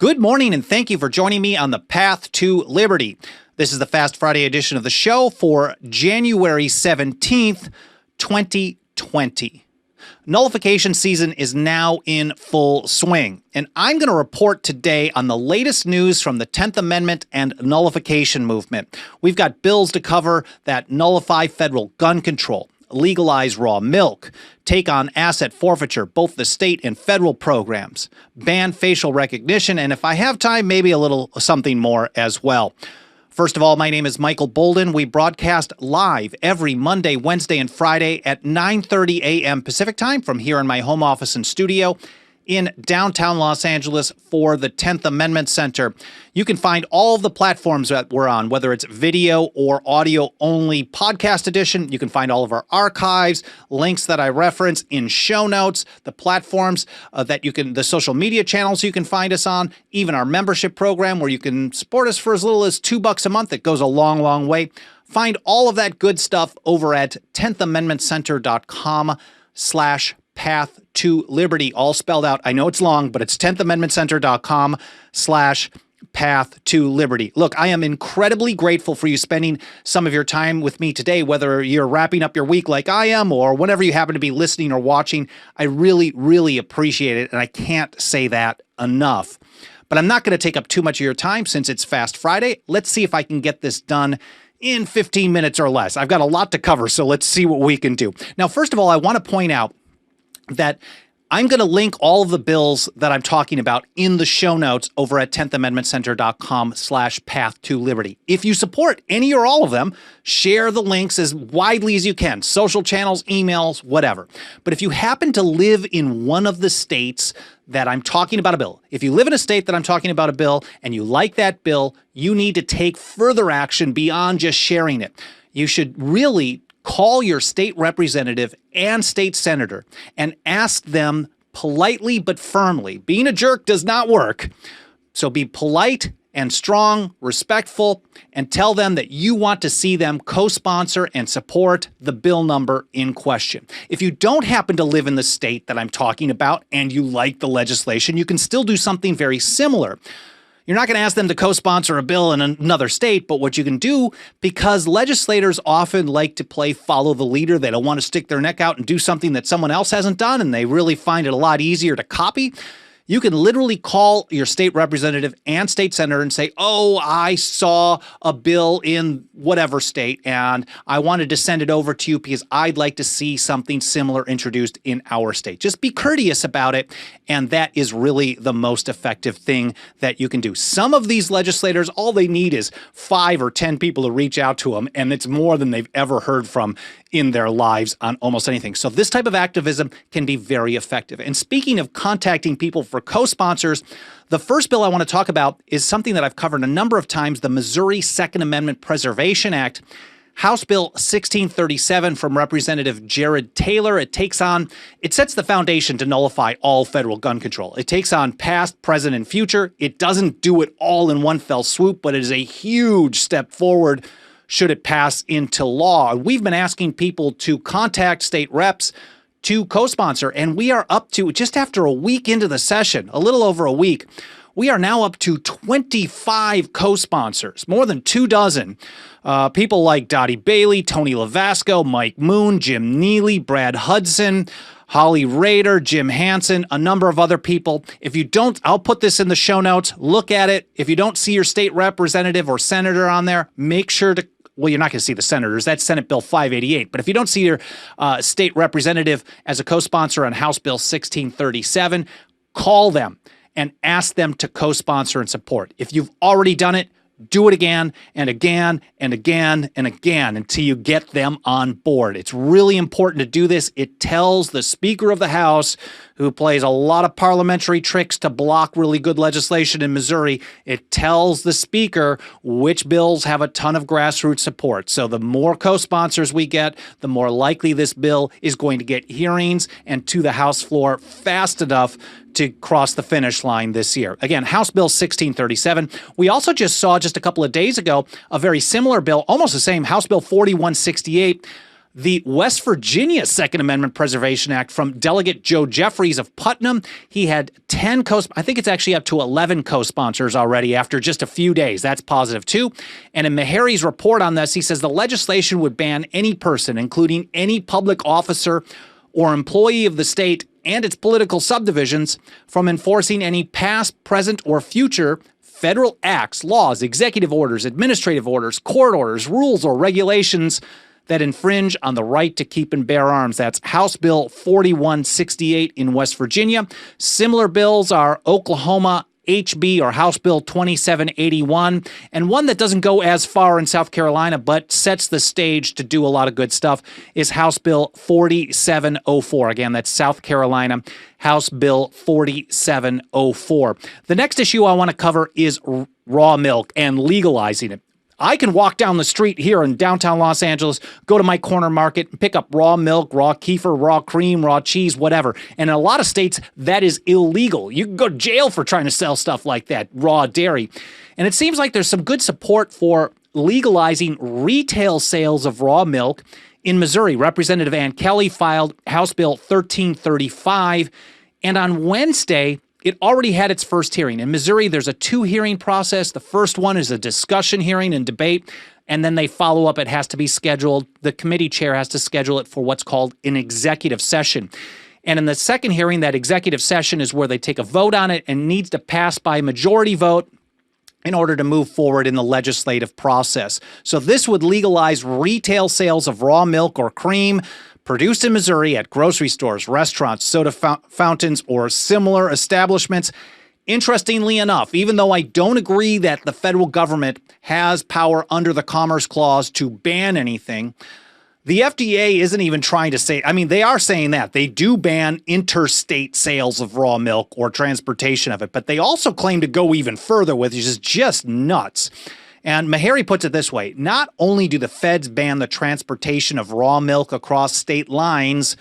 Good morning, and thank you for joining me on the Path to Liberty. This is the Fast Friday edition of the show for January 17th, 2020. Nullification season is now in full swing, and I'm going to report today on the latest news from the 10th Amendment and nullification movement. We've got bills to cover that nullify federal gun control, legalize raw milk, take on asset forfeiture, both the state and federal programs, ban facial recognition, and if I have time, maybe a little something more as well. First of all, my name is Michael Boldin. We broadcast live every Monday, Wednesday, and Friday at 9:30 a.m. Pacific time from here in my home office and studio in downtown Los Angeles for the 10th Amendment Center. You can find all of the platforms that we're on, whether it's video or audio only podcast edition. You can find all of our archives, links that I reference in show notes, the platforms the social media channels you can find us on, even our membership program where you can support us for as little as $2 a month. It goes a long, long way. Find all of that good stuff over at 10thamendmentcenter.com/Path to Liberty, all spelled out. I know it's long, but it's 10thamendmentcenter.com/Path to Liberty. Look, I am incredibly grateful for you spending some of your time with me today, whether you're wrapping up your week like I am or whenever you happen to be listening or watching. I really, really appreciate it, and I can't say that enough. But I'm not going to take up too much of your time since it's Fast Friday. Let's see if I can get this done in 15 minutes or less. I've got a lot to cover, so let's see what we can do. Now, first of all, I want to point out that I'm going to link all of the bills that I'm talking about in the show notes over at 10thamendmentcenter.com/Path to Liberty. If you support any or all of them, share the links as widely as you can, social channels, emails, whatever. But if you happen to live in one of the states that I'm talking about a bill, if you live in a state that I'm talking about a bill and you like that bill, you need to take further action beyond just sharing it. You should really call your state representative and state senator and ask them politely but firmly. Being a jerk does not work. So be polite and strong, respectful, and tell them that you want to see them co-sponsor and support the bill number in question. If you don't happen to live in the state that I'm talking about and you like the legislation, you can still do something very similar. You're not going to ask them to co-sponsor a bill in another state, but what you can do, because legislators often like to play follow the leader, they don't want to stick their neck out and do something that someone else hasn't done, and they really find it a lot easier to copy. You can literally call your state representative and state senator and say, oh, I saw a bill in whatever state and I wanted to send it over to you because I'd like to see something similar introduced in our state. Just be courteous about it, and that is really the most effective thing that you can do. Some of these legislators, all they need is 5 or 10 people to reach out to them, and it's more than they've ever heard from in their lives on almost anything. So this type of activism can be very effective. And speaking of contacting people for co-sponsors, the first bill I want to talk about is something that I've covered a number of times, the Missouri Second Amendment Preservation Act, House Bill 1637 from Representative Jared Taylor. It sets the foundation to nullify all federal gun control. It takes on past, present, and future. It doesn't do it all in one fell swoop, but it is a huge step forward should it pass into law. We've been asking people to contact state reps to co-sponsor, and we are up to, just after a week into the session, a little over a week, we are now up to 25 co-sponsors, more than 24. People like Dottie Bailey, Tony Lavasco, Mike Moon, Jim Neely, Brad Hudson, Holly Rader, Jim Hansen, a number of other people. If you don't, I'll put this in the show notes. Look at it. If you don't see your state representative or senator on there, make sure to, well, you're not going to see the senators. That's Senate Bill 588. But if you don't see your state representative as a co-sponsor on House Bill 1637, call them and ask them to co-sponsor and support. If you've already done it, do it again and again and again and again until you get them on board. It's really important to do this. It tells the Speaker of the House, who plays a lot of parliamentary tricks to block really good legislation in Missouri, it tells the Speaker which bills have a ton of grassroots support. So the more co-sponsors we get, the more likely this bill is going to get hearings and to the House floor fast enough to cross the finish line this year. Again, House Bill 1637. We also just saw just a couple of days ago a very similar bill, almost the same, House Bill 4168. The West Virginia Second Amendment Preservation Act from Delegate Joe Jeffries of Putnam. He had 10 I think it's actually up to 11 co-sponsors already after just a few days. That's positive too. And in Meharry's report on this, he says the legislation would ban any person, including any public officer or employee of the state and its political subdivisions, from enforcing any past, present, or future federal acts, laws, executive orders, administrative orders, court orders, rules, or regulations that infringe on the right to keep and bear arms. That's House Bill 4168 in West Virginia. Similar bills are Oklahoma HB or House Bill 2781, and one that doesn't go as far in South Carolina but sets the stage to do a lot of good stuff is House Bill 4704. Again, that's South Carolina, House Bill 4704. The next issue I want to cover is raw milk and legalizing it. I can walk down the street here in downtown Los Angeles, go to my corner market, and pick up raw milk, raw kefir, raw cream, raw cheese, whatever. And in a lot of states, that is illegal. You can go to jail for trying to sell stuff like that, raw dairy. And it seems like there's some good support for legalizing retail sales of raw milk in Missouri. Representative Ann Kelly filed House Bill 1335, and on Wednesday, it already had its first hearing. In Missouri, there's a 2-hearing process. The first one is a discussion hearing and debate, and then they follow up. It has to be scheduled. The committee chair has to schedule it for what's called an executive session. And in the second hearing, that executive session is where they take a vote on it and needs to pass by majority vote in order to move forward in the legislative process. So this would legalize retail sales of raw milk or cream produced in Missouri at grocery stores, restaurants, soda fountains, or similar establishments. Interestingly enough, even though I don't agree that the federal government has power under the Commerce Clause to ban anything, the FDA isn't even trying to say, I mean, they are saying that. They do ban interstate sales of raw milk or transportation of it, but they also claim to go even further, which is just nuts. And Meharry puts it this way: not only do the feds ban the transportation of raw milk across state lines,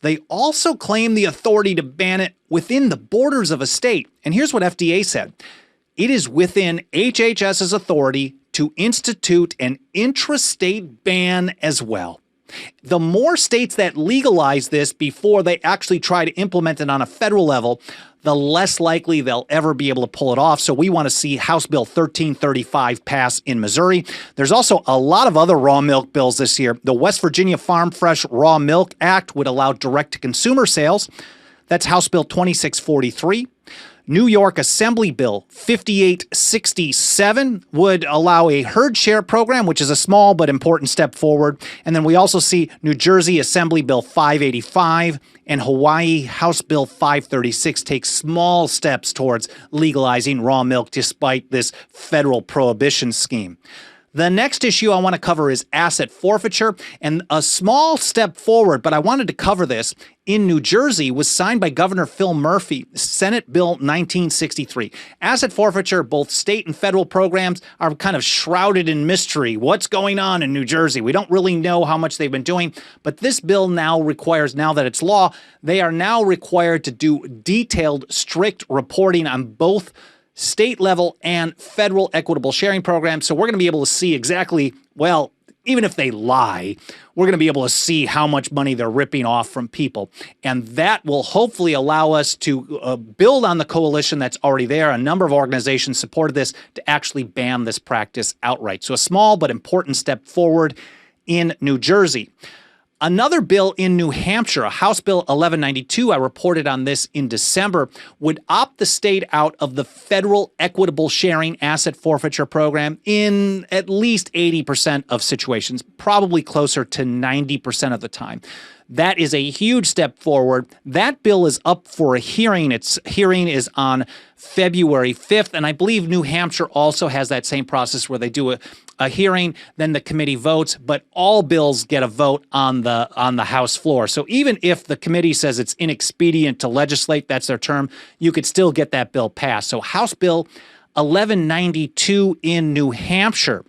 they also claim the authority to ban it within the borders of a state. And here's what FDA said: it is within HHS's authority to institute an intrastate ban as well. The more states that legalize this before they actually try to implement it on a federal level, the less likely they'll ever be able to pull it off. So we want to see House Bill 1335 pass in Missouri. There's also a lot of other raw milk bills this year. The West Virginia Farm Fresh Raw Milk Act would allow direct-to-consumer sales. That's House Bill 2643. New York Assembly Bill 5867 would allow a herd share program, which is a small but important step forward. And then we also see New Jersey Assembly Bill 585 and Hawaii House Bill 536 take small steps towards legalizing raw milk despite this federal prohibition scheme. The next issue I want to cover is asset forfeiture, and a small step forward, but I wanted to cover this, in New Jersey was signed by Governor Phil Murphy, Senate Bill 1963. Asset forfeiture, both state and federal programs, are kind of shrouded in mystery. What's going on in New Jersey? We don't really know how much they've been doing, but this bill now requires, now that it's law, they are now required to do detailed, strict reporting on both state level and federal equitable sharing programs. So we're going to be able to see exactly, well, even if they lie, we're going to be able to see how much money they're ripping off from people. And that will hopefully allow us to build on the coalition that's already there. A number of organizations supported this to actually ban this practice outright. So a small but important step forward in New Jersey. Another bill in New Hampshire, a House Bill 1192, I reported on this in December, would opt the state out of the federal equitable sharing asset forfeiture program in at least 80% of situations, probably closer to 90% of the time. That is a huge step forward. That bill is up for a hearing. Its hearing is on February 5th, and I believe New Hampshire also has that same process where they do a hearing, then the committee votes, but all bills get a vote on the House floor. So even if the committee says it's inexpedient to legislate, that's their term, you could still get that bill passed. So House Bill 1192 in New Hampshire.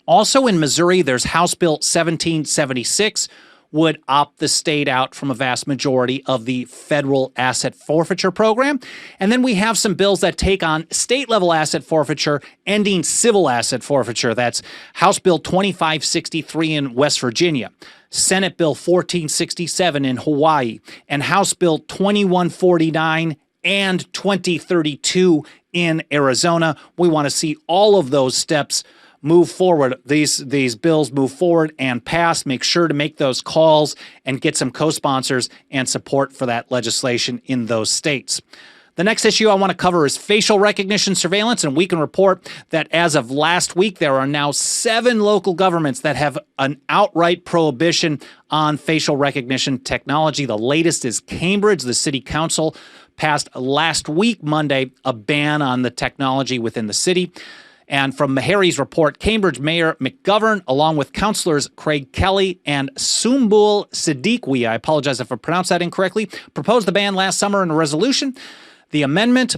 Also in Missouri, there's House Bill 1776, would opt the state out from a vast majority of the federal asset forfeiture program. And then we have some bills that take on state-level asset forfeiture, ending civil asset forfeiture. That's House Bill 2563 in West Virginia, Senate Bill 1467 in Hawaii, and House Bill 2149 and 2032 in Arizona. We want to see all of those steps move forward. These bills move forward and pass. Make sure to make those calls and get some co-sponsors and support for that legislation in those states. The next issue I want to cover is facial recognition surveillance, and we can report that as of last week, there are now 7 local governments that have an outright prohibition on facial recognition technology. The latest is Cambridge. The city council passed last week, Monday, a ban on the technology within the city. And from Harry's report, Cambridge Mayor McGovern, along with councilors Craig Kelly and Sumbul Siddiqui, I apologize if I pronounced that incorrectly, proposed the ban last summer in a resolution. The amendment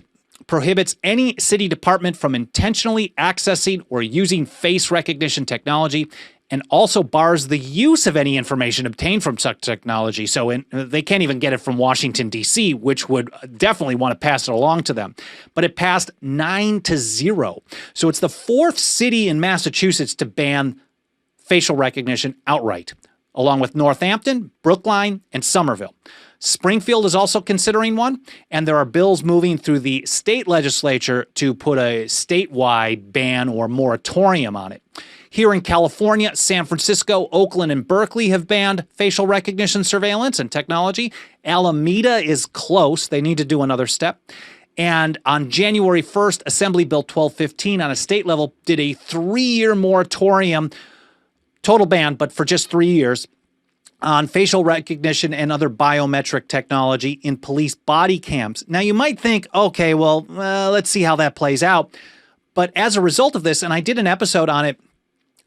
prohibits any city department from intentionally accessing or using face recognition technology, and also bars the use of any information obtained from such technology. So they can't even get it from Washington, D.C., which would definitely want to pass it along to them. But it passed 9-0. So it's the 4th city in Massachusetts to ban facial recognition outright, along with Northampton, Brookline, and Somerville. Springfield is also considering one, and there are bills moving through the state legislature to put a statewide ban or moratorium on it. Here in California, San Francisco, Oakland, and Berkeley have banned facial recognition surveillance and technology. Alameda is close. They need to do another step. And on January 1st, Assembly Bill 1215 on a state level did a 3-year moratorium, total ban, but for just 3 years, on facial recognition and other biometric technology in police body cams. Now, you might think, okay, well, let's see how that plays out. But as a result of this, and I did an episode on it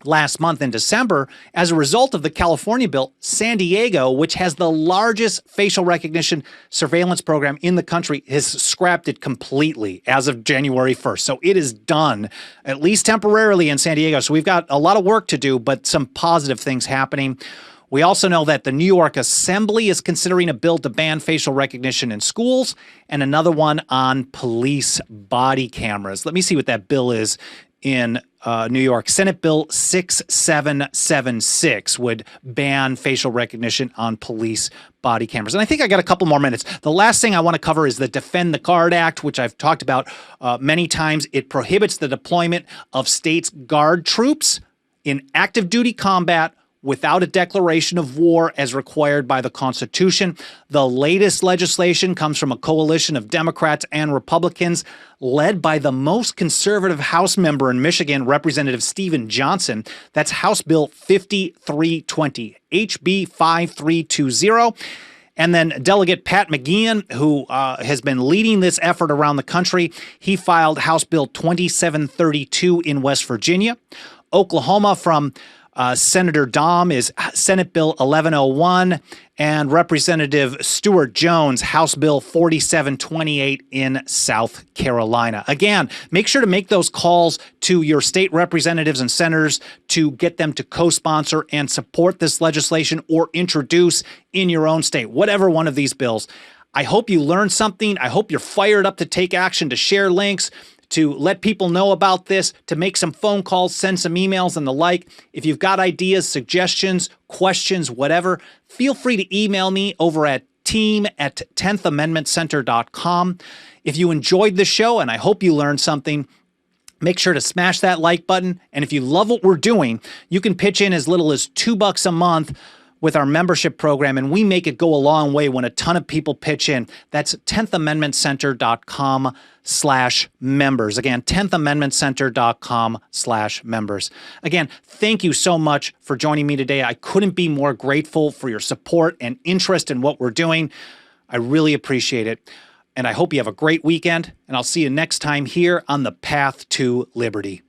last month in December, as a result of the California bill, San Diego, which has the largest facial recognition surveillance program in the country, has scrapped it completely as of January 1st. So it is done, at least temporarily, in San Diego. So we've got a lot of work to do, but some positive things happening. We also know that the New York Assembly is considering a bill to ban facial recognition in schools, and another one on police body cameras. Let me see what that bill is in New York. Senate Bill 6776 would ban facial recognition on police body cameras. And I think I got a couple more minutes. The last thing I want to cover is the Defend the Guard Act, which I've talked about many times. It prohibits the deployment of states' guard troops in active duty combat without a declaration of war as required by the Constitution. The latest legislation comes from a coalition of Democrats and Republicans led by the most conservative House member in Michigan, Representative Stephen Johnson. That's House Bill 5320, HB 5320. And then Delegate Pat McGeehan, who has been leading this effort around the country, he filed House Bill 2732 in West Virginia. Oklahoma from Senator Dom is Senate Bill 1101, and Representative Stuart Jones, House Bill 4728 in South Carolina. Again, make sure to make those calls to your state representatives and senators to get them to co-sponsor and support this legislation or introduce in your own state, whatever one of these bills. I hope you learned something. I hope you're fired up to take action, to share links, to let people know about this, to make some phone calls, send some emails and the like. If you've got ideas, suggestions, questions, whatever, feel free to email me over at team@10thamendmentcenter.com. If you enjoyed the show, and I hope you learned something, make sure to smash that like button. And if you love what we're doing, you can pitch in as little as $2 a month with our membership program, and we make it go a long way when a ton of people pitch in. That's 10thamendmentcenter.com/members. Again, 10thamendmentcenter.com/members. Again, thank you so much for joining me today. I couldn't be more grateful for your support and interest in what we're doing. I really appreciate it. And I hope you have a great weekend, and I'll see you next time here on the Path to Liberty.